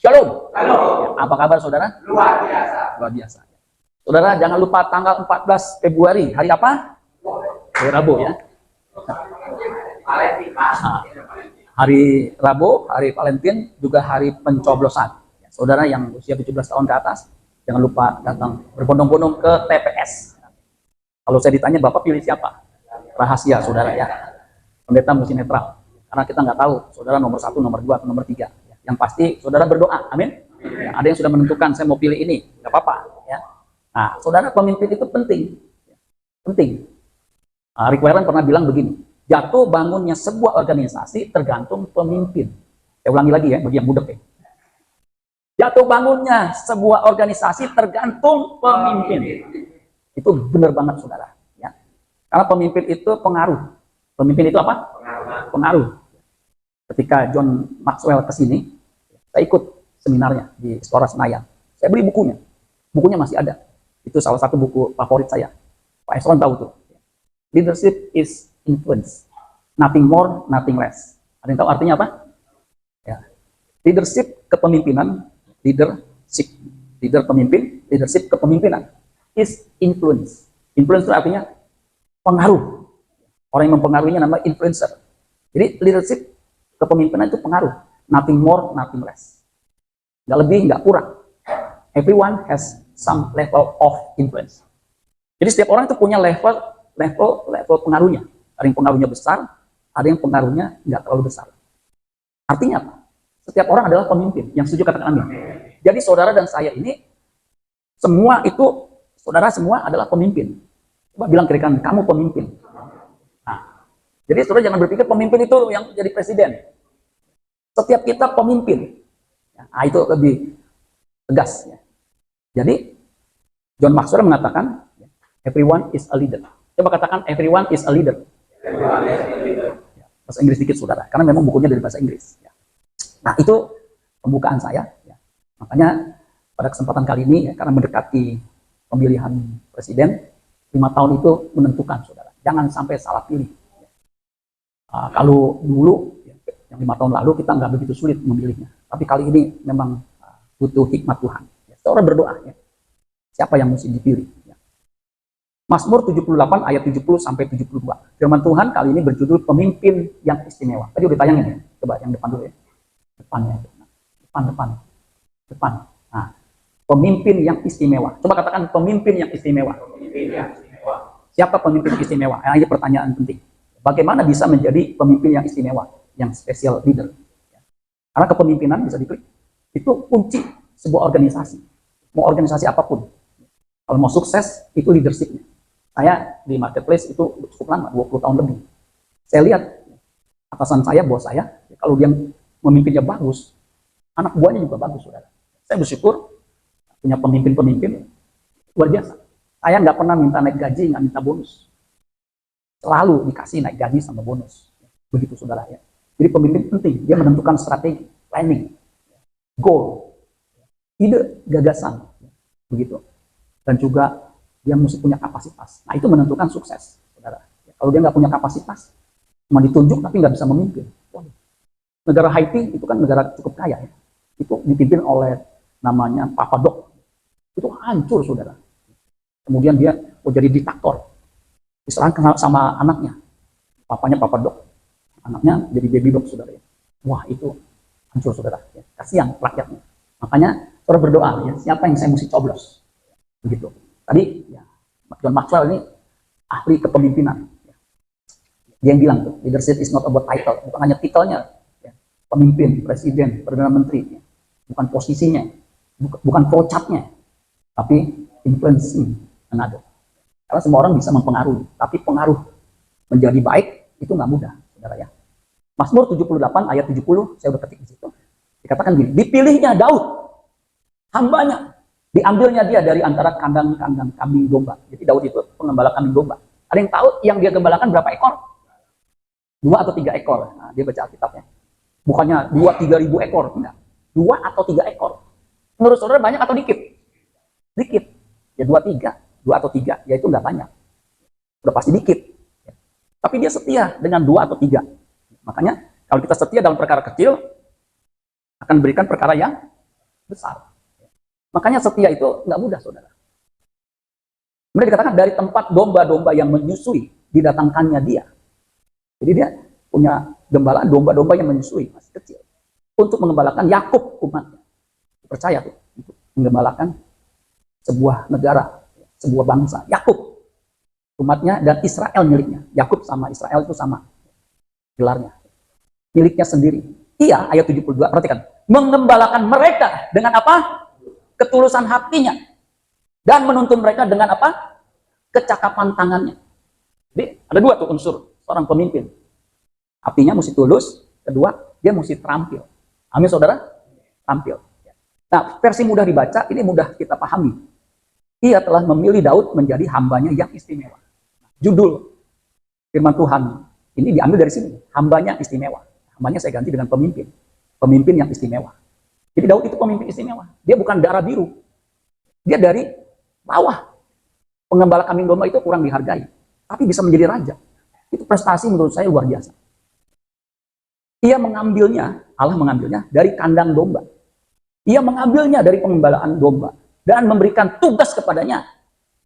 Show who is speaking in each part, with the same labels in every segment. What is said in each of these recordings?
Speaker 1: Shalom.
Speaker 2: Halo.
Speaker 1: Apa kabar saudara?
Speaker 2: Luar biasa.
Speaker 1: Luar biasa. Saudara jangan lupa tanggal 14 Februari. Hari apa? Hari Rabu ya.
Speaker 2: Valentin, Pak.
Speaker 1: Hari Rabu, hari Valentin, juga hari pencoblosan. Saudara yang usia 17 tahun ke atas, jangan lupa datang berbondong-bondong ke TPS. Kalau saya ditanya, Bapak pilih siapa? Rahasia saudara ya. Pendeta mesti netral. Karena kita nggak tahu saudara nomor 1, nomor 2, atau nomor 3. Yang pasti saudara berdoa, amin. Ya, ada yang sudah menentukan saya mau pilih ini, nggak apa-apa. Ya. Nah, saudara pemimpin itu penting, penting. Rick Warren pernah bilang begini, jatuh bangunnya sebuah organisasi tergantung pemimpin. Saya ulangi lagi ya, bagi yang budek ya. Jatuh bangunnya sebuah organisasi tergantung pemimpin. Itu benar banget saudara. Ya. Karena pemimpin itu pengaruh. Pemimpin itu apa? Pengaruh. Ketika John Maxwell ke sini, saya ikut seminarnya di Istora Senayan. Saya beli bukunya. Bukunya masih ada. Itu salah satu buku favorit saya. Pak Esron tahu tuh. Leadership is influence. Nothing more, nothing less. Ada yang tahu artinya apa? Ya. Leadership kepemimpinan, leader pemimpin, leadership kepemimpinan is influence. Influence itu artinya pengaruh. Orang yang mempengaruhinya namanya influencer. Jadi leadership kepemimpinan itu pengaruh. Nothing more, nothing less. Nggak lebih, nggak kurang. Everyone has some level of influence. Jadi setiap orang itu punya level pengaruhnya. Ada yang pengaruhnya besar, ada yang pengaruhnya nggak terlalu besar. Artinya apa? Setiap orang adalah pemimpin. Yang setuju katakan amin. Jadi saudara dan saya ini, semua itu, saudara semua adalah pemimpin. Coba bilang kiri kanan, kamu pemimpin. Nah, jadi saudara jangan berpikir pemimpin itu yang jadi presiden. Setiap kita pemimpin. Nah, itu lebih tegas. Ya. Jadi, John Maxwell mengatakan, everyone is a leader. Coba katakan, everyone is a leader. Bahasa Inggris sedikit, saudara. Karena memang bukunya dari bahasa Inggris. Ya. Nah, itu pembukaan saya. Ya. Makanya, pada kesempatan kali ini, ya, karena mendekati pemilihan presiden, 5 tahun itu menentukan, saudara. Jangan sampai salah pilih. Kalau dulu, yang 5 tahun lalu kita nggak begitu sulit memilihnya. Tapi kali ini memang butuh hikmat Tuhan. Ya, seorang berdoa, ya. Siapa yang mesti dipilih? Ya. Mazmur 78 ayat 70 sampai 72. Firman Tuhan kali ini berjudul pemimpin yang istimewa. Tadi udah tayangin ya. Coba yang depan dulu ya. Depannya. Depan. Nah, pemimpin yang istimewa. Coba katakan pemimpin yang istimewa. Siapa pemimpin istimewa? Nah, ini pertanyaan penting. Bagaimana bisa menjadi pemimpin yang istimewa? Yang special leader. Karena kepemimpinan bisa diklik. Itu kunci sebuah organisasi. Mau organisasi apapun. Kalau mau sukses, itu leadershipnya. Saya di marketplace itu cukup lama, 20 tahun lebih. Saya lihat atasan saya, bos saya, kalau dia memimpinnya bagus, anak buahnya juga bagus, saudara. Saya bersyukur punya pemimpin-pemimpin luar biasa. Saya nggak pernah minta naik gaji, nggak minta bonus. Selalu dikasih naik gaji sama bonus. Begitu, saudara ya. Jadi pemimpin penting, dia menentukan strategi, planning, goal, ide, gagasan, begitu. Dan juga dia mesti punya kapasitas. Nah, itu menentukan sukses, saudara. Kalau dia nggak punya kapasitas, cuma ditunjuk tapi nggak bisa memimpin. Negara Haiti itu kan negara cukup kaya, ya. Itu dipimpin oleh namanya Papa Doc. Itu hancur, saudara. Kemudian dia mau jadi diktator, diserahkan sama anaknya, papanya Papa Doc. Anaknya jadi baby doc, saudara. Wah, itu hancur, saudara. Ya, kasihan rakyatnya. Makanya saudara berdoa, ya, siapa yang saya mesti coblos? Begitu. Tadi ya, John Maxwell ini ahli kepemimpinan. Ya. Dia yang bilang tuh, leadership is not about title, bukan hanya titelnya. Ya. Pemimpin, presiden, perdana menteri, ya. Bukan posisinya, bukan flowchart-nya, tapi influencing another. Karena semua orang bisa mempengaruhi, tapi pengaruh menjadi baik itu nggak mudah. Ya. Mazmur 78 ayat 70, saya udah ketik di situ. Dikatakan gini, dipilihnya Daud, hambanya, diambilnya dia dari antara kandang-kandang kambing domba. Jadi Daud itu pengembala kambing domba. Ada yang tahu yang dia gembalakan berapa ekor? 2 atau 3 ekor. Nah, dia baca Alkitabnya. Bukannya 2-3 ribu ekor, enggak. 2 atau 3 ekor. Menurut saudara banyak atau dikit? Dikit. Ya 2-3, 2 atau 3, ya itu nggak banyak. Udah pasti dikit. Tapi dia setia dengan 2 atau 3. Makanya kalau kita setia dalam perkara kecil, akan berikan perkara yang besar. Makanya setia itu nggak mudah, saudara. Kemudian dikatakan dari tempat domba-domba yang menyusui, didatangkannya dia. Jadi dia punya gembala domba-domba yang menyusui, masih kecil. Untuk mengembalakan Yakub umatnya. Percaya tuh, untuk menggembalakan sebuah negara, sebuah bangsa. Yakub umatnya dan Israel miliknya. Yakub sama Israel itu sama gelarnya. Miliknya sendiri. Ia, ayat 72, perhatikan. Mengembalakan mereka dengan apa? Ketulusan hatinya. Dan menuntun mereka dengan apa? Kecakapan tangannya. Jadi ada dua tuh unsur seorang pemimpin. Hatinya mesti tulus. Kedua, dia mesti terampil. Amin, saudara? Tampil. Nah, versi mudah dibaca, ini mudah kita pahami. Ia telah memilih Daud menjadi hambanya yang istimewa. Judul firman Tuhan ini diambil dari sini. Hambanya istimewa. Hambanya saya ganti dengan pemimpin. Pemimpin yang istimewa. Jadi Daud itu pemimpin istimewa. Dia bukan darah biru. Dia dari bawah. Pengembala kambing domba itu kurang dihargai. Tapi bisa menjadi raja. Itu prestasi menurut saya luar biasa. Ia mengambilnya, Allah mengambilnya dari kandang domba. Ia mengambilnya dari pengembalaan domba. Dan memberikan tugas kepadanya.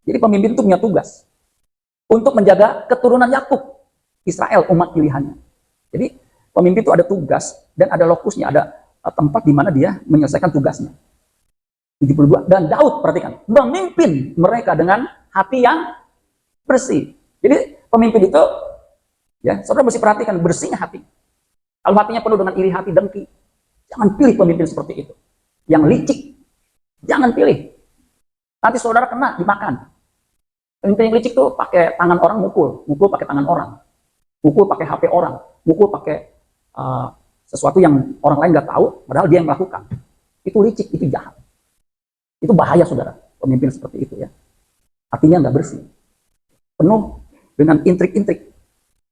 Speaker 1: Jadi pemimpin itu punya tugas. Untuk menjaga keturunan Yakub. Israel, umat pilihannya. Jadi pemimpin itu ada tugas. Dan ada lokusnya, ada tempat di mana dia menyelesaikan tugasnya. 72. Dan Daud, perhatikan, memimpin mereka dengan hati yang bersih. Jadi pemimpin itu, ya, saudara mesti perhatikan bersihnya hati. Kalau hatinya penuh dengan iri hati, dengki, jangan pilih pemimpin seperti itu. Yang licik, jangan pilih. Nanti saudara kena dimakan. Pemimpin yang licik tuh pakai tangan orang mukul pakai tangan orang, mukul pakai HP orang, mukul pakai sesuatu yang orang lain nggak tahu, padahal dia yang melakukan. Itu licik, itu jahat. Itu bahaya, saudara. Pemimpin seperti itu, ya. Hatinya nggak bersih, penuh dengan intrik-intrik.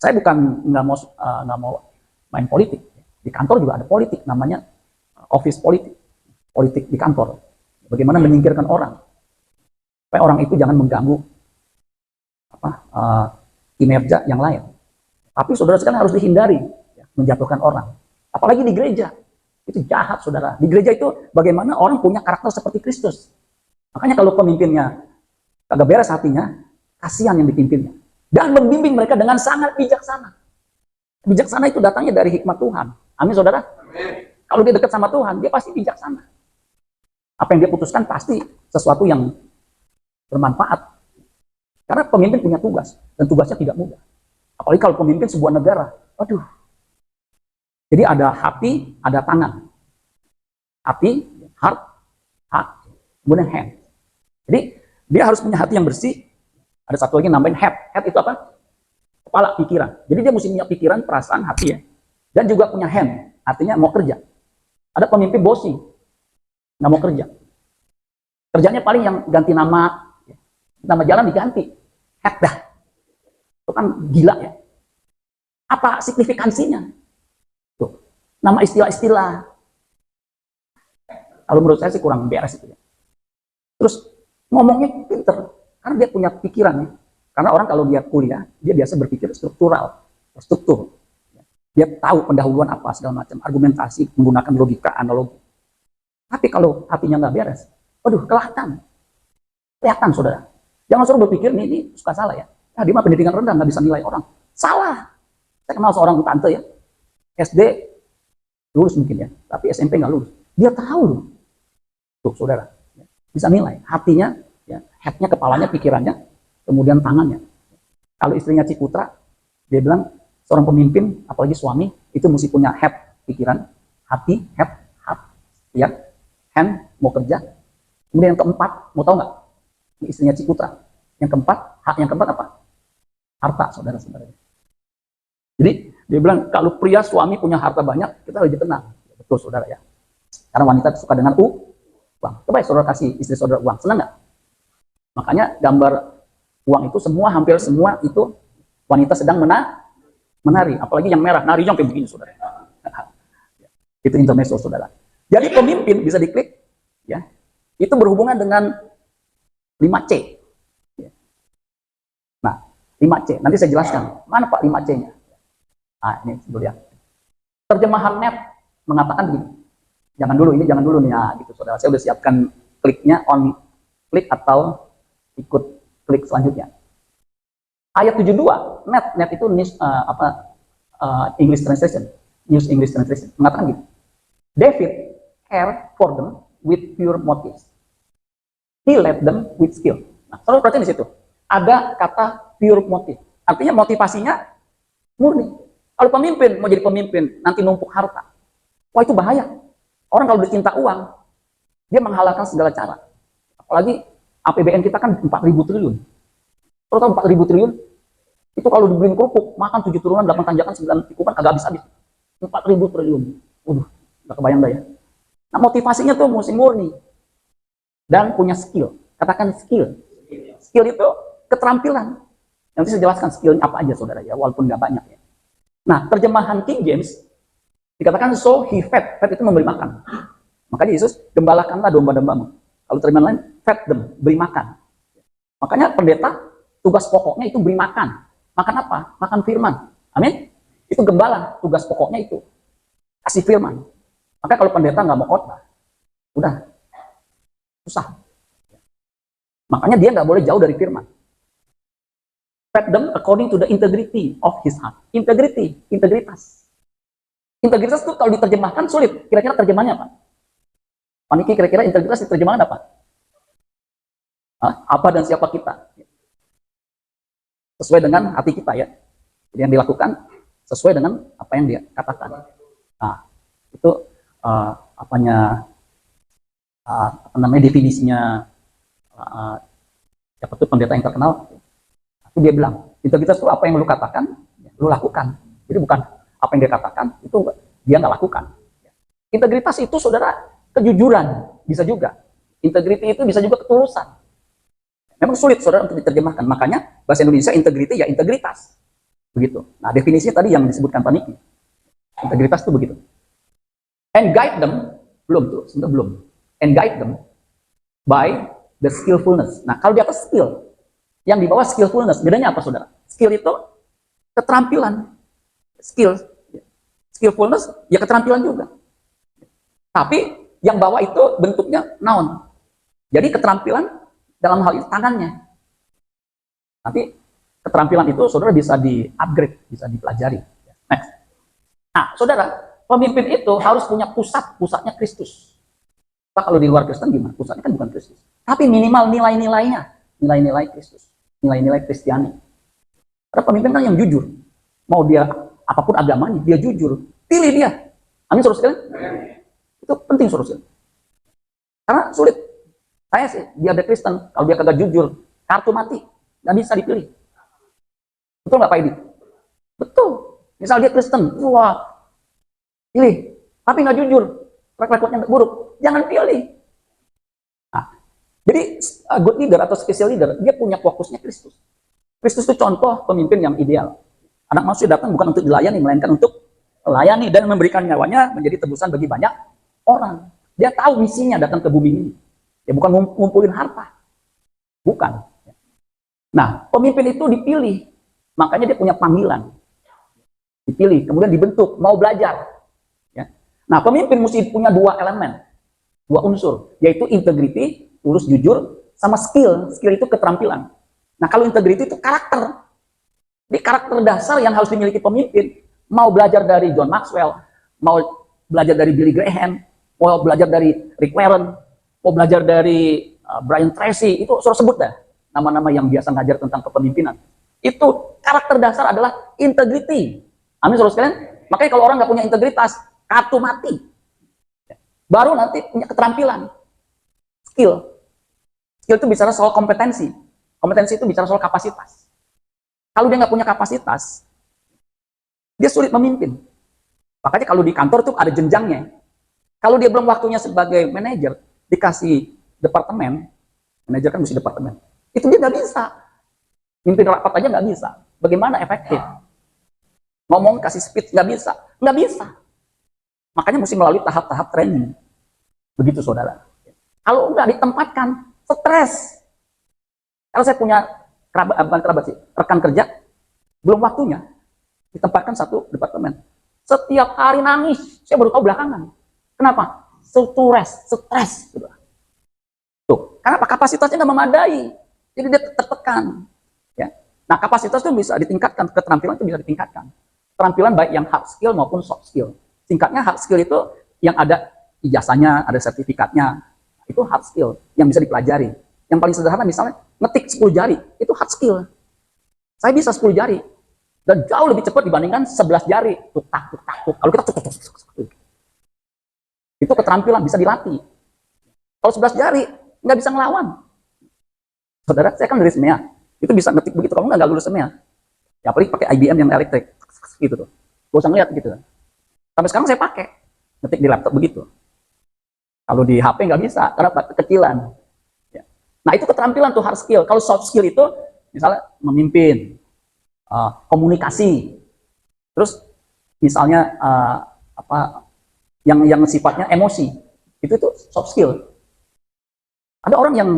Speaker 1: Saya bukan nggak mau main politik. Di kantor juga ada politik, namanya office politik, politik di kantor. Bagaimana menyingkirkan orang, supaya orang itu jangan mengganggu kinerja yang lain. Tapi saudara sekalian harus dihindari, ya, menjatuhkan orang. Apalagi di gereja, itu jahat, saudara. Di gereja itu bagaimana orang punya karakter seperti Kristus. Makanya kalau pemimpinnya kagak beres hatinya, kasihan yang dipimpinnya. Dan membimbing mereka dengan sangat bijaksana. Bijaksana itu datangnya dari hikmat Tuhan. Amin, saudara? Amin. Kalau dia dekat sama Tuhan, dia pasti bijaksana. Apa yang dia putuskan pasti sesuatu yang bermanfaat. Karena pemimpin punya tugas, dan tugasnya tidak mudah. Apalagi kalau pemimpin sebuah negara. Aduh. Jadi ada hati, ada tangan. Hati, heart, kemudian hand. Jadi dia harus punya hati yang bersih. Ada satu lagi nambahin head. Head itu apa? Kepala, pikiran. Jadi dia mesti punya pikiran, perasaan, hati, ya. Dan juga punya hand, artinya mau kerja. Ada pemimpin bossy, nggak mau kerja. Kerjanya paling yang ganti nama jalan diganti. Head dah. Itu kan gila, ya. Apa signifikansinya? Tuh, nama istilah-istilah. Kalau menurut saya sih kurang beres itu, ya. Terus ngomongnya pinter, karena dia punya pikiran, ya. Karena orang kalau dia kuliah, dia biasa berpikir struktural, struktur. Dia tahu pendahuluan apa, segala macam, argumentasi, menggunakan logika, analogi. Tapi kalau hatinya nggak beres, waduh, kelihatan, saudara. Jangan suruh berpikir, ini suka salah, ya. Nah, dia mah pendidikan rendah, nggak bisa nilai orang. Salah. Saya kenal seorang tante, ya. SD lulus mungkin, ya, tapi SMP nggak lulus. Dia tahu loh. Tuh, saudara. Bisa nilai. Hatinya, ya, headnya, kepalanya, pikirannya, kemudian tangannya. Kalau istrinya Ciputra, dia bilang seorang pemimpin, apalagi suami, itu mesti punya head, pikiran, hati, heart, ya, hand, mau kerja. Kemudian yang keempat, mau tahu nggak? Ini istrinya Ciputra. Yang keempat, yang keempat apa? Harta, saudara-saudara. Jadi dia bilang kalau pria suami punya harta banyak, kita lebih tenang. Betul, saudara, ya. Karena wanita suka dengan uang. Coba ya, saudara kasih istri saudara uang, senang nggak? Makanya gambar uang itu hampir semua itu wanita sedang menari, apalagi yang merah, narinya kayak begini, saudara. Itu intermezzo, saudara. Jadi pemimpin bisa diklik, ya. Itu berhubungan dengan 5C. Nah, 5C, nanti saya jelaskan. Mana Pak 5C-nya? Nah, ini dulu, ya. Terjemahan net mengatakan begini. Jangan dulu, ini jangan dulu nih, ya gitu saudara. Saya udah siapkan kliknya, on klik atau ikut klik selanjutnya. Ayat 72, net itu English translation, News English translation, mengatakan gitu. David cared for them with pure motives. He led them with skill. Nah, saudara perhatian di situ. Ada kata pure motive. Artinya motivasinya murni. Kalau pemimpin, mau jadi pemimpin, nanti numpuk harta. Wah, itu bahaya. Orang kalau udah cinta uang, dia menghalalkan segala cara. Apalagi APBN kita kan 4.000 triliun. Kalau tahu 4.000 triliun, itu kalau dibeliin kerupuk, makan 7 turunan, 8 tanjakan, 9 tikupan, agak habis-habis. 4.000 triliun. Waduh, gak kebayang dah ya. Nah, motivasinya tuh mesti murni. Dan punya skill. Katakan skill. Skill itu keterampilan. Nanti saya jelaskan skillnya apa aja, saudara ya, walaupun gak banyak ya. Nah, terjemahan King James dikatakan so he fed. Fed itu memberi makan. Makanya Yesus, gembalakanlah domba-dombamu. Kalau terjemahan lain, fed them, beri makan. Makanya pendeta, tugas pokoknya itu beri makan. Makan apa? Makan firman. Amin. Itu gembala, tugas pokoknya itu. Kasih firman. Makanya kalau pendeta nggak mau khotbah, udah susah. Makanya dia nggak boleh jauh dari firman. Feed them according to the integrity of his heart. Integrity, integritas. Integritas itu kalau diterjemahkan sulit. Kira-kira terjemahannya apa? Paniki, kira-kira integritas diterjemahkan apa? Hah? Apa dan siapa kita? Sesuai dengan hati kita ya. Jadi yang dilakukan sesuai dengan apa yang dia katakan. Nah, itu apa namanya definisinya siapa tuh pendeta yang terkenal. Itu dia bilang, integritas itu apa yang lu katakan, lu lakukan. Jadi bukan apa yang dia katakan, itu dia nggak lakukan. Integritas itu, saudara, kejujuran, bisa juga. Integriti itu bisa juga ketulusan. Memang sulit, saudara, untuk diterjemahkan. Makanya, bahasa Indonesia, integriti ya integritas. Begitu. Nah, definisinya tadi yang disebutkan Pak Niki. Integritas itu begitu. And guide them, belum tuh, sebenarnya belum. And guide them by the skillfulness. Nah, kalau di atas skill, yang di bawah skillfulness, bedanya apa, saudara? Skill itu keterampilan. Skillfulness, ya keterampilan juga. Tapi, yang bawah itu bentuknya noun. Jadi, keterampilan dalam hal ini tangannya. Tapi, keterampilan itu, saudara, bisa di-upgrade, bisa dipelajari. Next. Nah, saudara, pemimpin itu harus punya pusatnya Kristus. Pak, kalau di luar Kristen gimana? Pusatnya kan bukan Kristus. Tapi minimal nilai-nilainya, nilai-nilai Kristus, nilai-nilai Kristiani. Karena pemimpin kan yang jujur. Mau dia apapun agamanya, dia jujur. Pilih dia. Amin, saudara sekalian. Itu penting, saudara sekalian. Karena sulit. Saya sih, dia ada Kristen. Kalau dia kagak jujur, kartu mati. Nggak bisa dipilih. Betul nggak Pak Edi? Betul. Misal dia Kristen, wah, pilih. Tapi nggak jujur. Track record-nya buruk. Jangan pilih. Nah, jadi good leader atau special leader, dia punya fokusnya Kristus. Kristus itu contoh pemimpin yang ideal. Anak manusia datang bukan untuk dilayani, melainkan untuk melayani dan memberikan nyawanya menjadi tebusan bagi banyak orang. Dia tahu misinya datang ke bumi ini. Ya bukan ngumpulin harta. Bukan. Nah, pemimpin itu dipilih. Makanya dia punya panggilan. Dipilih, kemudian dibentuk, mau belajar. Ya. Nah, pemimpin mesti punya dua elemen. Dua unsur, yaitu integriti, lurus jujur, sama skill. Skill itu keterampilan. Nah, kalau integriti itu karakter. Jadi karakter dasar yang harus dimiliki pemimpin. Mau belajar dari John Maxwell, mau belajar dari Billy Graham, mau belajar dari Rick Warren, mau belajar dari Brian Tracy, itu suruh sebut dah nama-nama yang biasa ngajar tentang kepemimpinan. Itu karakter dasar adalah integriti. Amin, saudara sekalian. Makanya kalau orang nggak punya integritas, kartu mati. Baru nanti punya keterampilan, skill. Skill itu bicara soal kompetensi. Kompetensi itu bicara soal kapasitas. Kalau dia nggak punya kapasitas, dia sulit memimpin. Makanya kalau di kantor tuh ada jenjangnya. Kalau dia belum waktunya sebagai manajer, dikasih departemen, manajer kan mesti departemen, itu dia nggak bisa. Mimpin rapat aja nggak bisa. Bagaimana efektif? Ngomong kasih speech nggak bisa. Nggak bisa. Makanya mesti melalui tahap-tahap training. Begitu, saudara. Kalau nggak ditempatkan, stres. Kalau saya punya rekan kerja, belum waktunya ditempatkan satu departemen. Setiap hari nangis. Saya baru tahu belakangan. Kenapa? stres. Gitu. Tuh, karena apa? Kapasitasnya nggak memadai, jadi dia tertekan. Ya. Nah, kapasitas itu bisa ditingkatkan, keterampilan itu bisa ditingkatkan. Keterampilan baik yang hard skill maupun soft skill. Singkatnya hard skill itu yang ada ijazahnya, ada sertifikatnya, itu hard skill yang bisa dipelajari. Yang paling sederhana misalnya ngetik 10 jari, itu hard skill. Saya bisa 10 jari dan jauh lebih cepat dibandingkan 11 jari. Tuk tak tuk tak tuk. Kalau kita tuk. Itu keterampilan bisa dilatih. Kalau 11 jari nggak bisa ngelawan. Saudara, saya kan dari SMEA, itu bisa ngetik begitu. Kalau nggak lulus SMEA, ya apalagi pakai IBM yang elektrik, gitu tuh. Gak usah ngeliat gitu. Sampai sekarang saya pakai ngetik di laptop begitu. Kalau di HP nggak bisa karena kekecilan. Ya. Nah itu keterampilan tuh hard skill. Kalau soft skill itu misalnya memimpin, komunikasi, terus misalnya apa yang sifatnya emosi, itu soft skill. Ada orang yang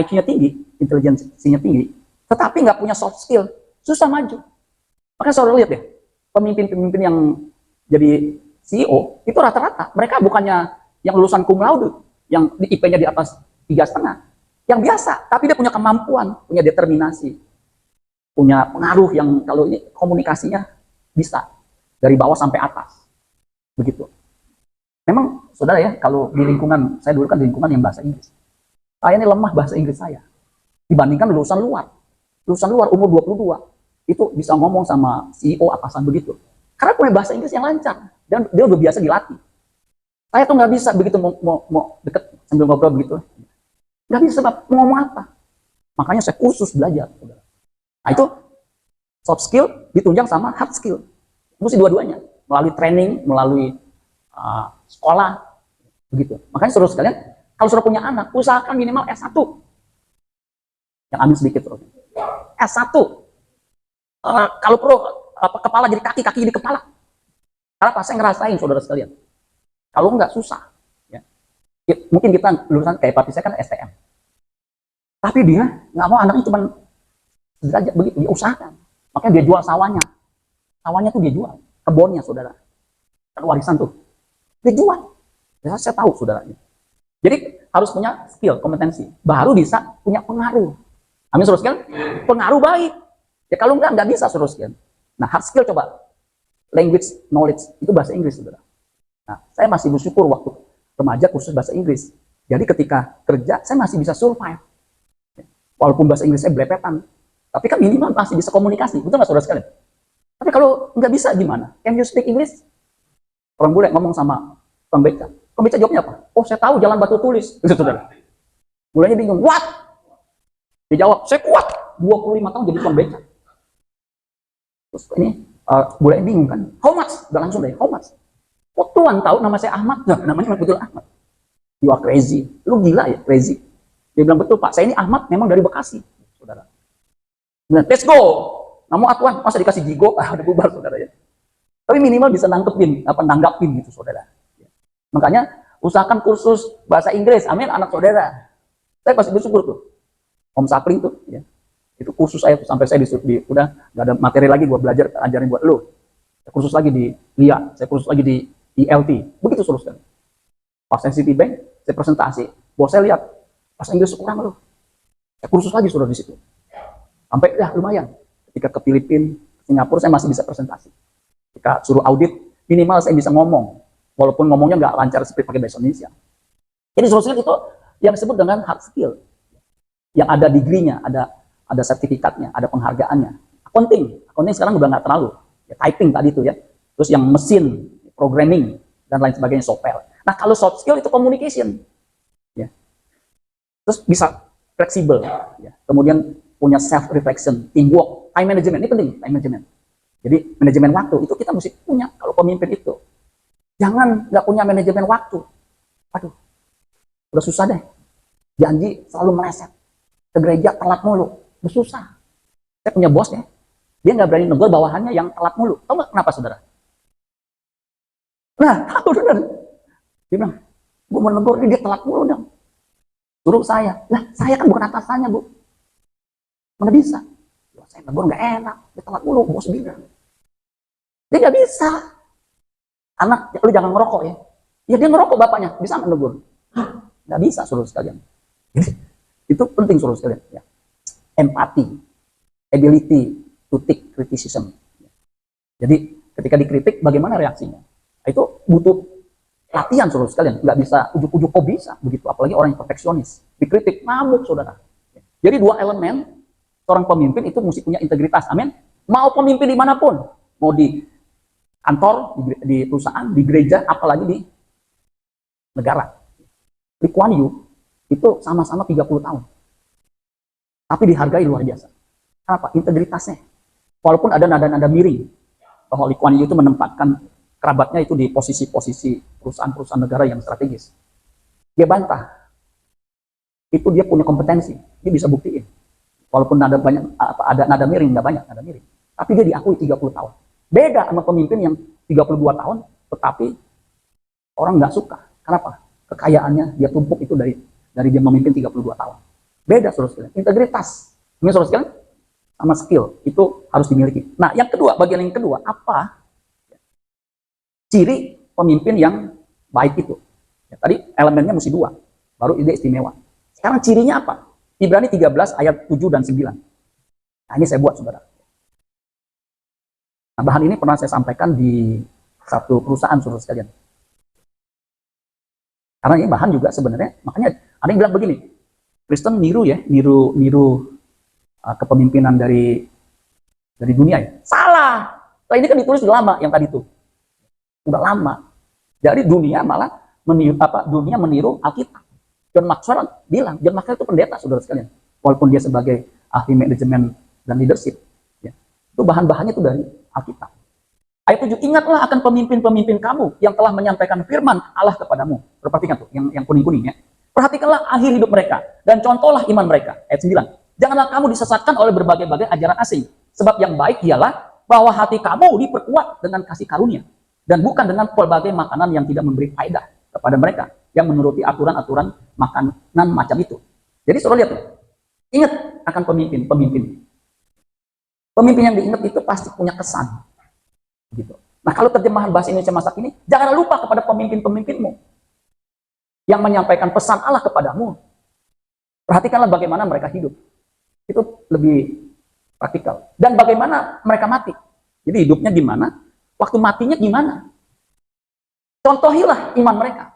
Speaker 1: IQ-nya tinggi, intelijensinya tinggi, tetapi nggak punya soft skill, susah maju. Makanya saudara lihat deh, pemimpin-pemimpin yang jadi CEO itu rata-rata mereka bukannya yang lulusan cum laude, yang di IP-nya di atas 3,5, yang biasa, tapi dia punya kemampuan, punya determinasi, punya pengaruh yang kalau ini komunikasinya bisa dari bawah sampai atas, begitu. Memang saudara ya, kalau di lingkungan saya dulu kan di lingkungan yang bahasa Inggris, saya ini lemah bahasa Inggris saya dibandingkan lulusan luar umur 22 itu bisa ngomong sama CEO atasan begitu, karena punya bahasa Inggris yang lancar dan dia udah biasa dilatih. Saya tuh nggak bisa begitu mau deket sambil ngobrol begitu. Nggak bisa mau ngomong apa. Makanya saya kursus belajar. Nah itu soft skill ditunjang sama hard skill. Mesti dua-duanya. Melalui training, melalui sekolah. Begitu. Makanya saudara sekalian, kalau sudah punya anak, usahakan minimal S1. Yang amin sedikit. S1. Kalau perlu kepala jadi kaki, kaki jadi kepala. Karena apa? Saya ngerasain saudara sekalian. Kalau nggak susah. Mungkin kita lulusan kayak papi saya kan STM, tapi dia nggak mau anaknya cuma sederajat begitu, dia usahakan, makanya dia jual sawahnya tuh dia jual, kebunnya saudara, kan warisan tuh, dia jual, ya, saya tahu saudaranya. Jadi harus punya skill, kompetensi, baru bisa punya pengaruh. Amin saudara sekalian, pengaruh baik. Ya kalau nggak bisa saudara sekalian. Nah hard skill coba, language knowledge itu bahasa Inggris saudara. Nah saya masih bersyukur waktu remaja kursus bahasa Inggris. Jadi ketika kerja, saya masih bisa survive. Walaupun bahasa Inggris saya belepetan. Tapi kan minimal masih bisa komunikasi. Betul nggak saudara sekalian? Tapi kalau nggak bisa gimana? Can you speak English? Orang bule ngomong sama pembeca. Pembeca jawabnya apa? Oh saya tahu jalan batu tulis. Itu saudara. Bulenya bingung. What? Dia jawab, saya kuat. 25 tahun jadi pembeca. Terus ini bulenya bingung kan. How much? Udah langsung deh. How much? Oh Tuhan tahu nama saya Ahmad, nah, namanya betul Ahmad. You are crazy, lu gila ya, crazy. Dia bilang betul Pak, saya ini Ahmad, memang dari Bekasi, saudara. Bilang, let's go. Namun Tuhan, masa dikasih jigo, udah bubar saudara ya. Tapi minimal bisa nanggapin gitu saudara. Makanya usahakan kursus bahasa Inggris, amin anak saudara. Saya pasti bersyukur tuh, Om Sapling tuh, ya. Itu kursus saya tuh, sampai saya udah nggak ada materi lagi buat belajar, ajarin buat lu. Saya kursus lagi di LIA, saya kursus lagi di ILT, begitu seterusnya. Pas saya Citibank, saya presentasi, bos saya lihat, bahasa Inggris kurang loh. Saya kursus lagi sudah di situ. Sampai ya lumayan. Ketika ke Filipina, Singapura saya masih bisa presentasi. Ketika suruh audit, minimal saya bisa ngomong, walaupun ngomongnya nggak lancar seperti pakai bahasa Indonesia. Jadi seterusnya itu yang disebut dengan hard skill, yang ada degree-nya, ada sertifikatnya, ada penghargaannya. Accounting sekarang udah nggak terlalu. Ya, typing tadi itu ya. Terus yang mesin, programming dan lain sebagainya, software. Nah kalau soft skill itu communication, ya. Terus bisa fleksibel, ya. Kemudian punya self reflection, teamwork, time management ini penting, time management. Jadi manajemen waktu itu kita mesti punya kalau pemimpin itu. Jangan nggak punya manajemen waktu, aduh, udah susah deh. Janji selalu meleset, ke gereja telat mulu, udah susah. Saya punya bos ya, dia nggak berani negur bawahannya yang telat mulu. Tahu nggak kenapa saudara? Nah, tahu benar. Dia bilang, gue mau negur dia telat mulu dong. Suruh saya. Lah, saya kan bukan atasannya, Bu. Mana bisa? Ya, saya negur nggak enak. Dia telat mulu, bos bilang. Dia nggak bisa. Anak, lu jangan ngerokok ya. Ya dia ngerokok bapaknya, bisa nggak negur? Nggak bisa, saudara sekalian. Itu penting, saudara sekalian. Ya. Empati, ability to take criticism. Jadi ketika dikritik, bagaimana reaksinya? Itu butuh latihan, saudara sekalian. Nggak bisa ujuk-ujuk kok bisa begitu, apalagi orang yang perfeksionis. Dikritik, ngamuk, saudara. Jadi dua elemen seorang pemimpin itu mesti punya integritas. Amin. Mau pemimpin dimanapun, mau di kantor, di perusahaan, di gereja, apalagi di negara. Lee Kuan Yew itu sama-sama 30 tahun. Tapi dihargai luar biasa. Kenapa? Integritasnya. Walaupun ada nada-nada miring, bahwa Lee Kuan Yew itu menempatkan kerabatnya itu di posisi-posisi perusahaan-perusahaan negara yang strategis. Dia bantah. Itu dia punya kompetensi. Dia bisa buktiin. Walaupun ada banyak, ada nada miring, nggak banyak nada miring. Tapi dia diakui 30 tahun. Beda sama pemimpin yang 32 tahun, tetapi orang nggak suka. Kenapa? Kekayaannya dia tumpuk itu dari dia memimpin 32 tahun. Beda, saudara sekalian. Integritas. Ini saudara sekalian, sama skill itu harus dimiliki. Nah, yang kedua, bagian yang kedua, apa ciri pemimpin yang baik itu? Ya, tadi elemennya mesti dua, baru ide istimewa. Sekarang cirinya apa? Ibrani 13 ayat 7 dan 9. Nah, ini saya buat, saudara. Nah, bahan ini pernah saya sampaikan di satu perusahaan, saudara sekalian. Karena ini bahan juga sebenarnya, makanya ada yang bilang begini, Kristen niru kepemimpinan dari dunia ya. Salah. Nah, ini kan ditulis udah lama yang tadi itu. Udah lama. Jadi dunia malah meniru Alkitab. John Maxwell bilang, John Maxwell itu pendeta, saudara sekalian. Walaupun dia sebagai ahli manajemen dan leadership. Ya. Itu bahan-bahannya itu dari Alkitab. Ayat 7, ingatlah akan pemimpin-pemimpin kamu yang telah menyampaikan firman Allah kepadamu. Perhatikan tuh, yang kuning-kuning ya. Perhatikanlah akhir hidup mereka dan contohlah iman mereka. Ayat 9. Janganlah kamu disesatkan oleh berbagai-bagai ajaran asing. Sebab yang baik ialah bahwa hati kamu diperkuat dengan kasih karunia. Dan bukan dengan berbagai makanan yang tidak memberi faedah kepada mereka. Yang menuruti aturan-aturan makanan macam itu. Jadi saudara lihat tuh. Ingat akan pemimpin-pemimpin. Pemimpin yang diingat itu pasti punya kesan. Gitu. Nah, kalau terjemahan bahasa Indonesia masa kini, janganlah lupa kepada pemimpin-pemimpinmu yang menyampaikan pesan Allah kepadamu. Perhatikanlah bagaimana mereka hidup. Itu lebih praktikal. Dan bagaimana mereka mati. Jadi hidupnya gimana, waktu matinya gimana. Contohilah iman mereka.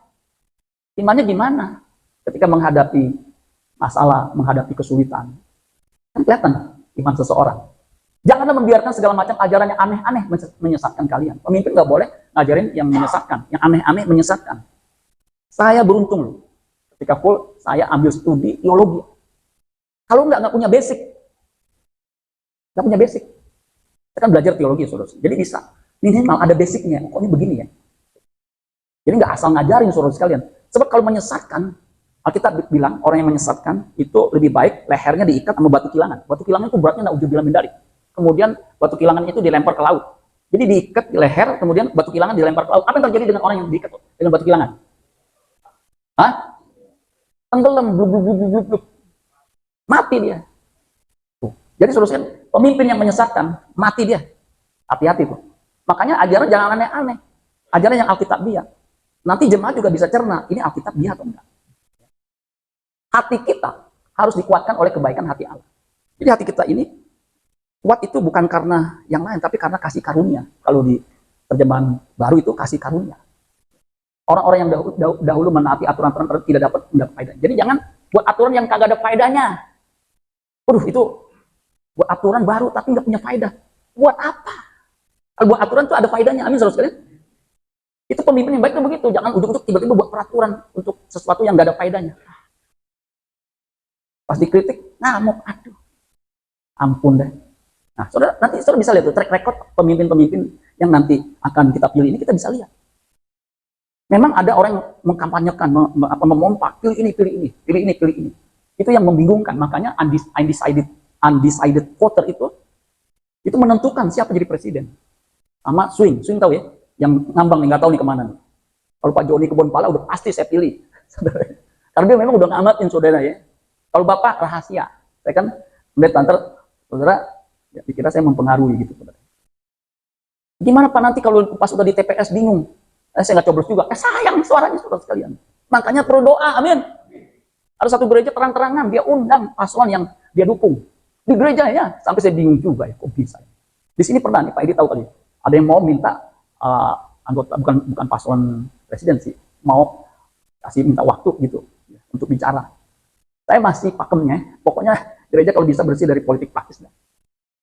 Speaker 1: Imannya gimana ketika menghadapi masalah, menghadapi kesulitan. Kan kelihatan iman seseorang. Janganlah membiarkan segala macam ajaran yang aneh-aneh menyesatkan kalian. Pemimpin nggak boleh ngajarin yang menyesatkan, yang aneh-aneh menyesatkan. Saya beruntung loh, ketika full saya ambil studi teologi. Kalau nggak punya basic, saya kan belajar teologi, saudara. Jadi bisa minimal ada basicnya. Kok ini begini ya? Jadi nggak asal ngajarin, saudara sekalian. Sebab kalau menyesatkan, Alkitab bilang orang yang menyesatkan itu lebih baik lehernya diikat sama batu kilangan. Batu kilangan itu beratnya nggak ujung mendari. Kemudian batu kilangan itu dilempar ke laut. Jadi diikat di leher, kemudian batu kilangan dilempar ke laut. Apa yang terjadi dengan orang yang diikat dengan batu kilangan? Hah? Tenggelam, blub. Mati dia. Tuh. Jadi solusinya pemimpin yang menyesatkan, mati dia. Hati-hati tuh. Makanya ajaran jangan aneh-aneh. Ajaran yang Alkitab dia. Nanti jemaat juga bisa cerna, ini Alkitab dia atau enggak. Hati kita harus dikuatkan oleh kebaikan hati Allah. Jadi hati kita ini kuat itu bukan karena yang lain, tapi karena kasih karunia. Kalau di terjemahan baru itu kasih karunia. Orang-orang yang dahulu menaati aturan-aturan tidak dapat faedah. Jadi jangan buat aturan yang kagak ada faedahnya. Itu buat aturan baru tapi nggak punya faedah. Buat apa? Kalau buat aturan itu ada faedahnya. Amin, saudara sekalian. Itu pemimpin yang baik itu begitu. Jangan ujuk-ujuk tiba-tiba buat peraturan untuk sesuatu yang nggak ada faedahnya. Pas dikritik, ngamuk. Aduh, ampun deh. Nah, nanti saudara bisa lihat tuh track record pemimpin-pemimpin yang nanti akan kita pilih ini, kita bisa lihat. Memang ada orang yang mengkampanyekan, memompak, pilih ini. Itu yang membingungkan. Makanya undecided voter itu menentukan siapa jadi presiden. Sama swing tahu ya, yang ngambang nih nggak tahu nih kemana nih. Kalau Pak Joni Kebonpala udah pasti saya pilih, saudara. Karena dia memang udah ngamatin, saudara ya. Kalau Bapak rahasia, saya kan melihat antar saudara. Ya, dikira saya mempengaruhi gitu, saudara. Gimana Pak nanti kalau pas udah di TPS bingung? Saya nggak coblos juga. Sayang suaranya saudara sekalian. Makanya perlu doa, amin. Ada satu gereja terang-terangan, dia undang paslon yang dia dukung. Di gereja ya, sampai saya bingung juga ya, kok bisa. Di sini pernah nih, Pak Edi tahu kali, ada yang mau minta anggota, bukan paslon presiden sih, mau kasih minta waktu gitu, untuk bicara. Saya masih pakemnya, pokoknya gereja kalau bisa bersih dari politik praktis.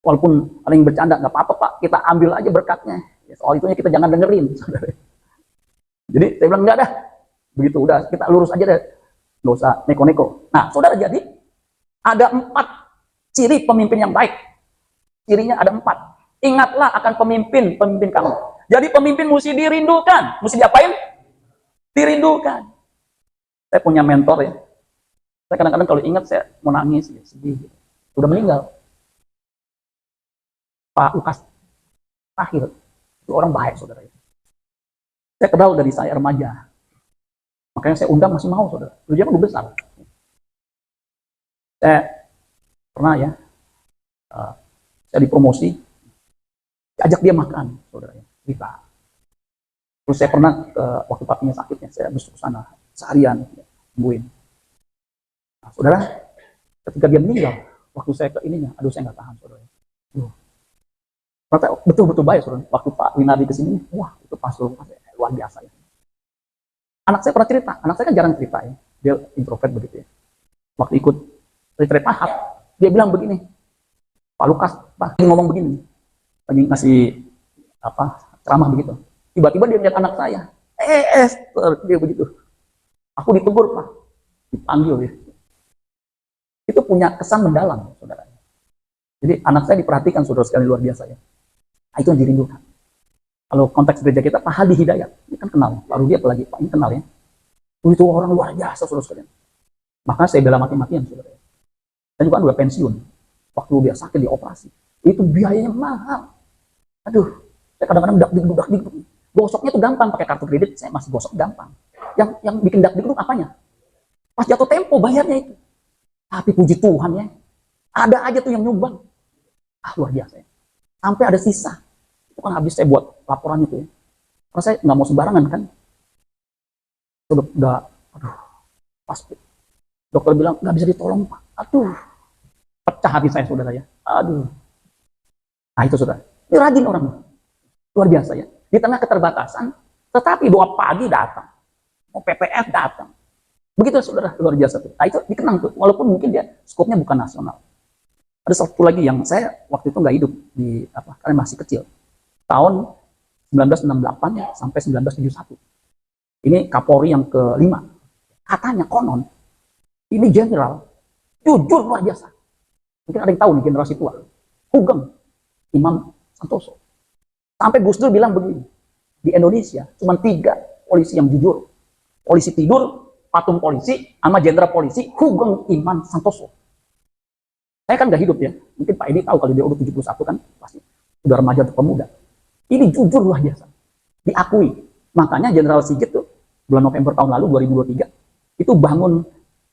Speaker 1: Walaupun ada yang bercanda, nggak apa-apa Pak, kita ambil aja berkatnya. Soal itunya kita jangan dengerin, saudara. Jadi saya bilang enggak dah, begitu udah kita lurus aja deh, nggak usah neko-neko. Nah, saudara, jadi ada 4 ciri pemimpin yang baik. Cirinya ada 4. Ingatlah akan pemimpin kamu. Jadi pemimpin mesti dirindukan, mesti diapain? Dirindukan. Saya punya mentor ya. Saya kadang-kadang kalau ingat saya mau nangis, ya, sedih. Udah meninggal. Pak Lukas Tahir, itu orang baik saudara. Saya kenal dari saya remaja. Makanya saya undang masih mau saudara. Dia kan udah besar. Saya pernah ya, saya dipromosi, ajak dia makan saudara. Kita. Terus saya pernah waktu papinya sakitnya, saya besok ke sana seharian, tungguin. Nah, saudara, ketika dia meninggal, waktu saya ke ininya, aduh saya nggak tahan saudara. Betul-betul baik saudara. Waktu Pak Winardi kesini, wah itu pastor luar biasa ya. Anak saya pernah cerita, anak saya kan jarang cerita ya, dia introvert begitu ya. Waktu ikut retreat Ahad, dia bilang begini, Pak Lukas, Pak ngomong begini, lagi ngasih ceramah begitu. Tiba-tiba dia lihat anak saya, Esther, dia begitu. Aku ditegur Pak, dipanggil ya. Itu punya kesan mendalam, saudara. Jadi anak saya diperhatikan saudara sekali luar biasa ya. Nah, itu yang dirindukan. Kalau konteks gereja kita, Pak Hadi Hidayat, ini kan kenal, Pak Rudi apalagi, Pak ini kenal ya. Itu orang luar biasa saudara sekalian. Makanya saya bela mati-matian saudara. Saya juga kan udah pensiun. Waktu dia sakit di operasi, itu biayanya mahal. Aduh, saya kadang-kadang dak-dik. Gosoknya tuh gampang pakai kartu kredit, saya masih gosok gampang. Yang bikin dak-dik apanya? Pas jatuh tempo bayarnya itu. Tapi puji Tuhan ya, ada aja tuh yang nyumbang. Luar biasa ya. Sampai ada sisa. Itu kan habis saya buat laporannya tuh ya. Karena saya nggak mau sembarangan kan. Udah, aduh, pas dokter bilang nggak bisa ditolong Pak. Aduh, pecah hati saya saudara ya. Aduh. Nah itu saudara. Ini rajin orang. Luar biasa ya. Di tengah keterbatasan, tetapi doa pagi datang. Mau PPF datang. Begitu saudara, luar biasa tuh. Nah itu dikenang tuh, walaupun mungkin dia skopnya bukan nasional. Ada satu lagi yang saya waktu itu nggak hidup di karena masih kecil. Tahun 1968 sampai 1971. Ini Kapolri yang ke-5. Katanya konon, ini jenderal, jujur luar biasa. Mungkin ada yang tahu nih generasi tua. Hugeng, Imam Santoso. Sampai Gus Dur bilang begini, di Indonesia cuma 3 polisi yang jujur. Polisi tidur, patung polisi, sama jenderal polisi, Hugeng Imam Santoso. Saya kan nggak hidup ya, mungkin Pak Edi tahu kalau dia udah 71 kan, pasti udah remaja atau pemuda. Ini jujur luar biasa, diakui. Makanya Jenderal Sigit tuh, bulan November tahun lalu, 2023, itu bangun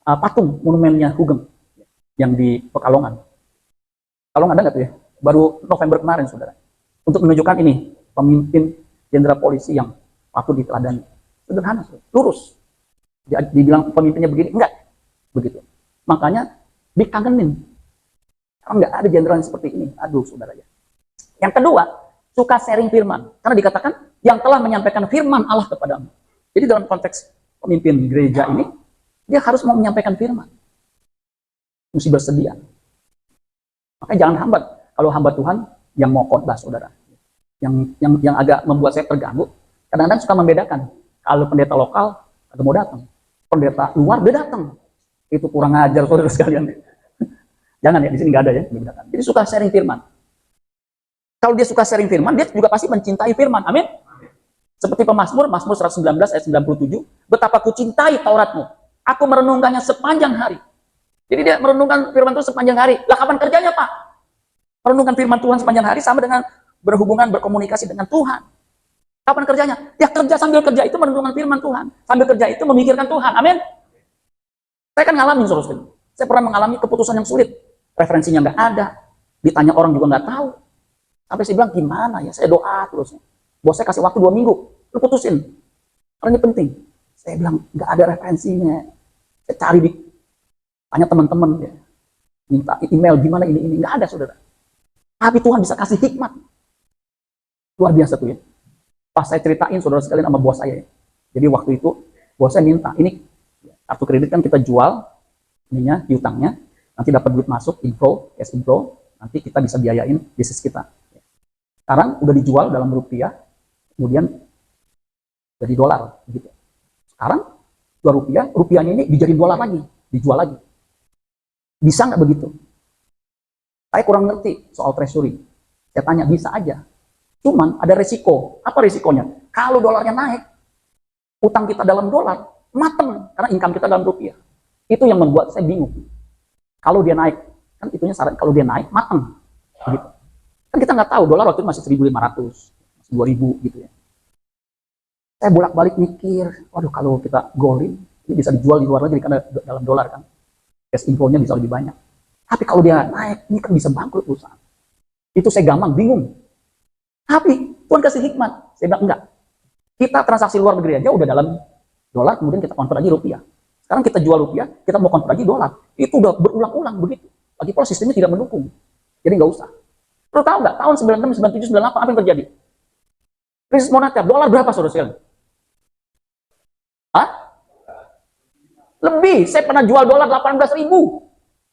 Speaker 1: patung monumennya Hugeng, yang di Pekalongan. Kalau nggak ada nggak tuh ya, baru November kemarin saudara. Untuk menunjukkan ini, pemimpin jenderal polisi yang patut diteladani. Sederhana, lurus. Dibilang pemimpinnya begini, enggak. Begitu. Makanya dikangenin. Karena nggak ada jenderal yang seperti ini. Aduh, saudara ya. Yang kedua, suka sharing firman. Karena dikatakan, yang telah menyampaikan firman Allah kepadamu. Jadi dalam konteks pemimpin gereja ini, dia harus mau menyampaikan firman. Mesti bersedia. Makanya jangan hambat. Kalau hamba Tuhan, yang mau khotbah, saudara. Yang agak membuat saya terganggu, kadang-kadang suka membedakan. Kalau pendeta lokal, agak mau datang. Pendeta luar, dia datang. Itu kurang ajar, saudara sekalian. Jangan ya, di sini nggak ada ya. Jadi suka sharing firman. Kalau dia suka sharing firman, dia juga pasti mencintai firman. Amin. Seperti pemazmur, Mazmur 119 ayat 97, betapa ku cintai Tauratmu. Aku merenungkannya sepanjang hari. Jadi dia merenungkan firman itu sepanjang hari. Lah kapan kerjanya Pak? Merenungkan firman Tuhan sepanjang hari sama dengan berhubungan, berkomunikasi dengan Tuhan. Kapan kerjanya? Ya kerja sambil kerja itu merenungkan firman Tuhan. Sambil kerja itu memikirkan Tuhan. Amin. Saya kan ngalamin saudara. Saya pernah mengalami keputusan yang sulit. Referensinya nggak ada. Ditanya orang juga nggak tahu. Sampai saya bilang gimana ya, saya doa terus. Bos saya kasih waktu 2 minggu. Lu putusin. Karena ini penting. Saya bilang, nggak ada referensinya. Saya cari tanya teman-teman ya. Minta email gimana ini. Nggak ada, saudara. Tapi Tuhan bisa kasih hikmat. Luar biasa tuh ya. Pas saya ceritain, saudara sekalian, sama bos saya ya. Jadi waktu itu, bos saya minta, ini kartu kredit kan kita jual, ininya, piutangnya, nanti dapat duit masuk, inflow, cash inflow, nanti kita bisa biayain bisnis kita. Sekarang udah dijual dalam rupiah, kemudian jadi dolar. Gitu. Sekarang jual rupiah, rupiahnya ini dijadiin dolar lagi, dijual lagi. Bisa nggak begitu? Saya kurang ngerti soal treasury. Saya tanya, bisa aja. Cuman ada resiko. Apa resikonya? Kalau dolarnya naik, utang kita dalam dolar, mateng. Karena income kita dalam rupiah. Itu yang membuat saya bingung. Kalau dia naik, kan itunya syarat, kalau dia naik, mateng. Begitu. Kan kita nggak tahu, dolar waktu itu masih 1.500, masih 2.000 gitu ya. Saya bolak-balik mikir, waduh kalau kita golin, ini bisa dijual di luar negeri karena dalam dolar kan. Cash inflow-nya bisa lebih banyak. Tapi kalau dia naik, ini kan bisa bangkrut perusahaan. Itu saya gampang, bingung. Tapi Tuhan kasih hikmat. Saya bilang enggak. Kita transaksi luar negeri aja udah dalam dolar, kemudian kita konvert lagi rupiah. Sekarang kita jual rupiah, kita mau konvert lagi dolar. Itu udah berulang-ulang begitu. Lagi pula sistemnya tidak mendukung. Jadi nggak usah. Lo tahu nggak? Tahun 96, 97, 98 apa yang terjadi? Krisis moneter. Dolar berapa saudara sekalian? Hah? Lebih. Saya pernah jual dolar 18.000.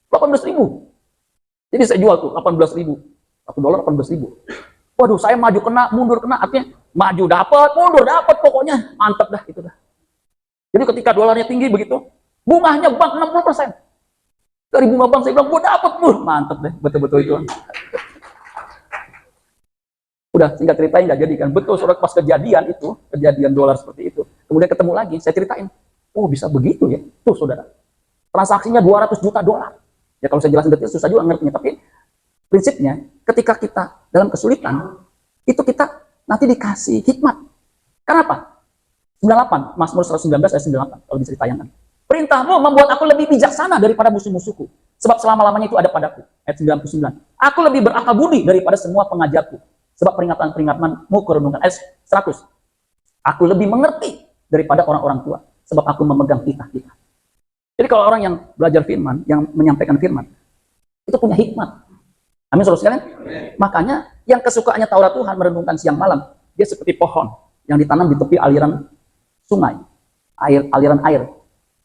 Speaker 1: 18.000. Jadi saya jual tuh 18.000. 1 dolar 18.000. Waduh, saya maju kena, mundur kena, artinya maju dapat, mundur dapat, pokoknya mantep dah itu dah. Jadi ketika dolarnya tinggi begitu, bunganya bank 60%. Dari bunga bank saya bilang, gua dapat, mantep deh, betul-betul itu. Udah singkat ceritain nggak jadi kan, betul saudara, pas kejadian itu, kejadian dolar seperti itu, kemudian ketemu lagi, saya ceritain, oh bisa begitu ya, tuh saudara, transaksinya 200 juta dolar. Ya kalau saya jelasin detail susah juga ngertinya, tapi prinsipnya, ketika kita dalam kesulitan, itu kita nanti dikasih hikmat. Kenapa? 98, Mazmur 119 ayat 98, kalau bisa ditayangkan. Perintahmu membuat aku lebih bijaksana daripada musuh-musuhku, sebab selama-lamanya itu ada padaku. Ayat 99. Aku lebih berakal budi daripada semua pengajarku, sebab peringatan-peringatanmu kurenungkan. Ayat 100. Aku lebih mengerti daripada orang-orang tua, sebab aku memegang titah-titah. Jadi kalau orang yang belajar firman, yang menyampaikan firman, itu punya hikmat. Amin, saudara sekalian. Makanya yang kesukaannya Taurat Tuhan merenungkan siang malam, dia seperti pohon yang ditanam di tepi aliran sungai, aliran air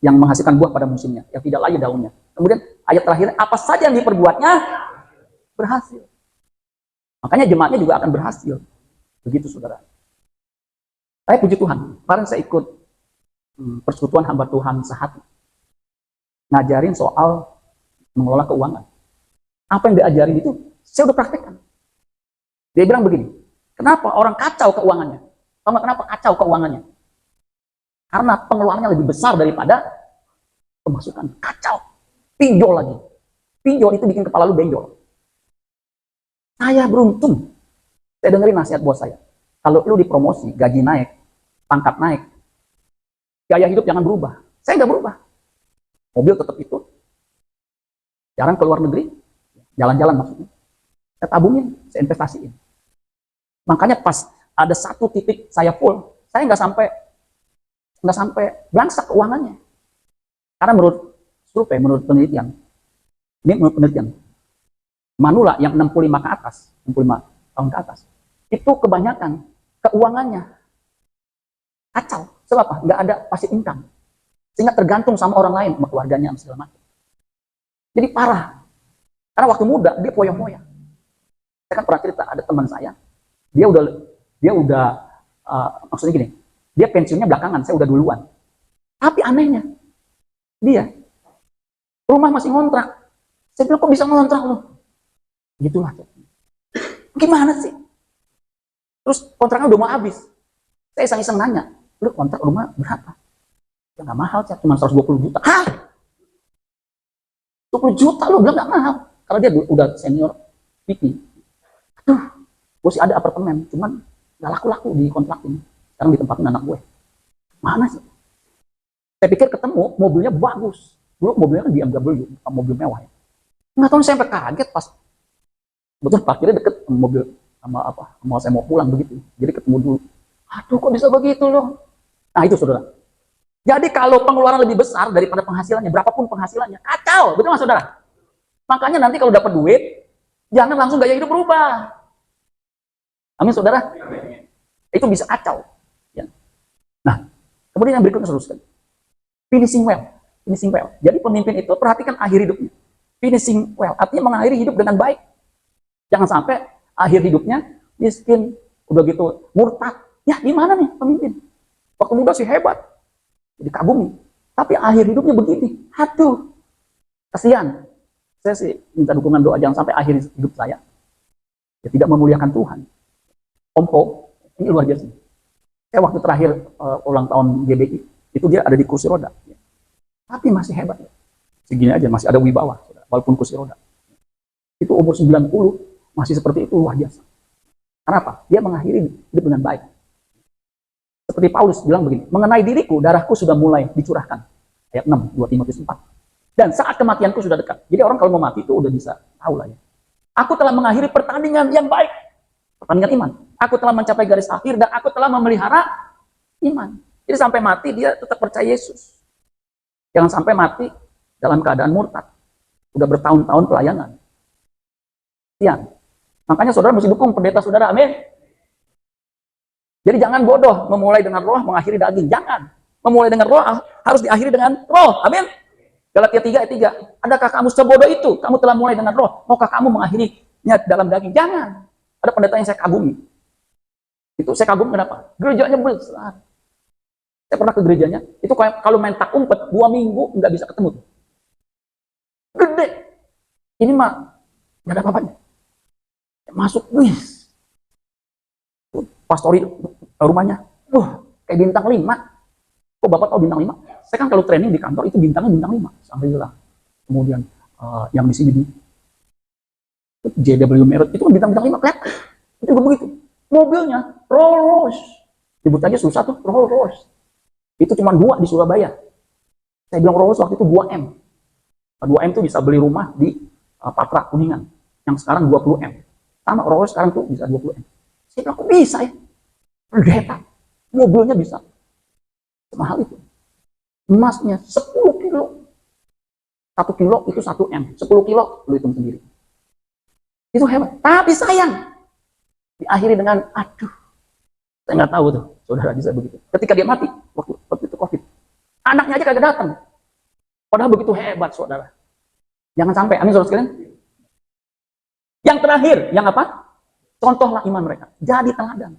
Speaker 1: yang menghasilkan buah pada musimnya, yang tidak layu daunnya. Kemudian ayat terakhir, apa saja yang diperbuatnya berhasil. Makanya jemaatnya juga akan berhasil. Begitu saudara. Saya puji Tuhan, kemarin saya ikut persekutuan hamba Tuhan sehati, ngajarin soal mengelola keuangan. Apa yang diajarin itu, saya udah praktekkan. Dia bilang begini, kenapa orang kacau keuangannya? Tahu nggak kenapa kacau keuangannya? Karena pengeluarannya lebih besar daripada pemasukan. Kacau. Pinjol lagi. Pinjol itu bikin kepala lu benjol. Saya beruntung. Saya dengerin nasihat bos saya. Kalau lu dipromosi, gaji naik, pangkat naik, gaya hidup jangan berubah. Saya nggak berubah. Mobil tetap itu. Jarang keluar negeri. Jalan-jalan maksudnya. Saya tabungin, saya investasiin. Makanya pas ada satu titik saya full, saya nggak sampai belangsak keuangannya. Karena menurut survei, menurut penelitian, ini menurut penelitian, manula yang 65 ke atas, 65 tahun ke atas, itu kebanyakan keuangannya kacau. Sebab apa? Nggak ada passive income. Sehingga tergantung sama orang lain, sama keluarganya, sama segala macam. Jadi parah. Karena waktu muda dia foya-foya. Saya kan pernah cerita ada teman saya, dia udah maksudnya gini, dia pensiunnya belakangan, saya udah duluan. Tapi anehnya, dia rumah masih ngontrak. Saya bilang kok bisa ngontrak loh? Gitulah. Gimana sih? Terus kontraknya udah mau habis. Saya iseng-iseng nanya, lu kontrak rumah berapa? Ya nggak mahal, cuma 120 juta. Hah? 20 juta lu bilang nggak mahal? Karena dia udah senior VP. Gue sih ada apartemen, cuman nggak laku-laku di kontrakin. Sekarang ditempatin anak gue. Mana sih? Saya pikir ketemu, mobilnya bagus. Dulu mobilnya kan BMW, mobil mewah ya. Nggak tahu, saya sampai kaget pas betul parkirnya deket mobil sama apa, mau saya mau pulang begitu. Jadi ketemu dulu. Aduh, kok bisa begitu loh? Nah itu saudara. Jadi kalau pengeluaran lebih besar daripada penghasilannya, berapapun penghasilannya, kacau, betul nggak saudara? Makanya nanti kalau dapat duit, jangan langsung gaya hidup berubah. Amin saudara. Itu bisa kacau. Ya. Nah, kemudian yang berikutnya teruskan. Finishing well. Finishing well. Jadi pemimpin itu perhatikan akhir hidupnya. Finishing well. Artinya mengakhiri hidup dengan baik. Jangan sampai akhir hidupnya miskin, udah gitu murtad. Ya gimana nih pemimpin? Waktu muda sih hebat. Jadi kagumi. Tapi akhir hidupnya begini. Aduh. Kasihan. Saya sih minta dukungan doa jangan sampai akhir hidup saya ya tidak memuliakan Tuhan. Ompo, ini luar biasa. Saya waktu terakhir ulang tahun GBI, itu dia ada di kursi roda. Ya. Tapi masih hebat. Ya. Segini aja, masih ada wibawa, walaupun kursi roda. Itu umur 90, masih seperti itu, luar biasa. Kenapa? Dia mengakhiri hidup dengan baik. Seperti Paulus bilang begini, mengenai diriku, darahku sudah mulai dicurahkan. Ayat 6, 2 Timotius 4. Dan saat kematianku sudah dekat. Jadi orang kalau mau mati itu udah bisa tahu lah ya. Aku telah mengakhiri pertandingan yang baik. Pertandingan iman. Aku telah mencapai garis akhir dan aku telah memelihara iman. Jadi sampai mati dia tetap percaya Yesus. Jangan sampai mati dalam keadaan murtad. Udah bertahun-tahun pelayanan. Ya. Makanya saudara mesti dukung pendeta saudara. Amin. Jadi jangan bodoh memulai dengan roh, mengakhiri daging. Jangan. Memulai dengan roh harus diakhiri dengan roh. Amin. Galatia 3 ayat 3. Adakah kamu sebodoh itu? Kamu telah mulai dengan roh. Maukah kamu mengakhirinya dalam daging? Jangan. Ada pendeta yang saya kagumi. Itu saya kagum kenapa? Gerejanya besar. Saya pernah ke gerejanya. Itu kalau main tak umpet 2 minggu nggak bisa ketemu. Gede. Ini mah nggak ada apa-apanya. Masuk, wih. Pastori rumahnya. Kayak bintang 5. Kok Bapak tahu bintang 5? Saya kan kalau training di kantor itu bintangnya bintang 5. Alhamdulillah. Kemudian yang di sini di JW Marriott itu kan bintang-bintang 5 kelihatan. Itu juga begitu. Mobilnya Rolls Royce. Sebut aja susah tuh Rolls Royce. Itu cuma 2 di Surabaya. Saya bilang Rolls Royce waktu itu 2M. 2M tuh bisa beli rumah di Patra Kuningan. Yang sekarang 20M. Sama Rolls Royce sekarang tuh bisa 20M. Saya bilang kok bisa ya? Pendeta. Mobilnya bisa. Mahal itu. Emasnya 10 kilo. 1 kilo itu 1M. 10 kilo lu hitung sendiri. Itu hebat. Tapi sayang. Diakhiri dengan, aduh. Saya nggak tahu tuh. Saudara bisa begitu. Ketika dia mati. Waktu itu COVID. Anaknya aja kagak datang. Padahal begitu hebat saudara. Jangan sampai. Amin saudara sekalian. Yang terakhir. Yang apa? Contohlah iman mereka. Jadi teladan.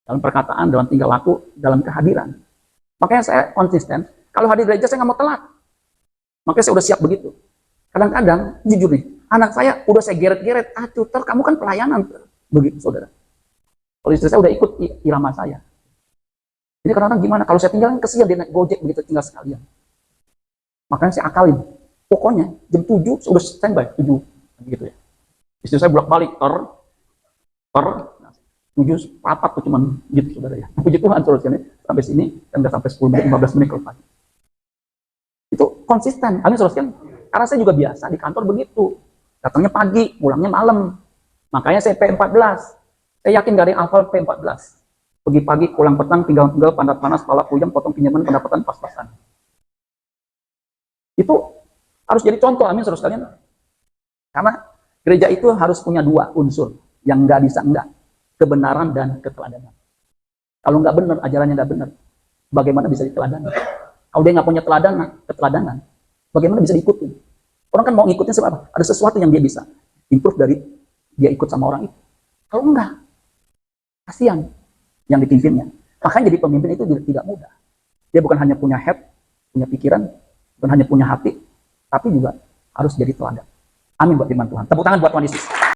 Speaker 1: Dalam perkataan, dalam tingkah laku, dalam kehadiran. Makanya saya konsisten. Kalau hadir gereja saya nggak mau telat. Makanya saya udah siap begitu. Kadang-kadang, jujur nih, anak saya udah saya geret-geret. Tutor, kamu kan pelayanan. Begitu, saudara. Kalau istri saya udah ikut irama saya. Jadi kadang-kadang gimana? Kalau saya tinggalin, kesian dia naik Gojek begitu tinggal sekalian. Makanya saya akalin. Pokoknya jam 7 sudah standby. 7. Gitu ya. Istri saya bolak-balik. 7 rapat tuh cuman gitu, saudara ya. Puji Tuhan, saudara, sampai sini, dan udah sampai 10 menit, 15 menit kalau pagi. Itu konsisten. Amin, saudara. Karena saya juga biasa di kantor begitu. Datangnya pagi, pulangnya malam. Makanya saya P14. Saya yakin dari awal P14. Pergi pagi, pulang petang, tinggal pandat panas, kepala puyeng, potong pinjaman, pendapatan pas-pasan. Itu harus jadi contoh, amin, saudara sekalian. Karena gereja itu harus punya 2 unsur. Yang nggak bisa enggak. Kebenaran dan keteladanan. Kalau nggak benar, ajarannya nggak benar. Bagaimana bisa diteladani? Kalau dia nggak punya keteladanan, bagaimana bisa diikutin? Orang kan mau ngikutin sebab ada sesuatu yang dia bisa improve dari dia ikut sama orang itu. Kalau enggak, kasihan yang dipimpinnya. Makanya jadi pemimpin itu tidak mudah. Dia bukan hanya punya head, punya pikiran, bukan hanya punya hati, tapi juga harus jadi teladan. Amin buat firman Tuhan. Tepuk tangan buat Tuhan Yesus.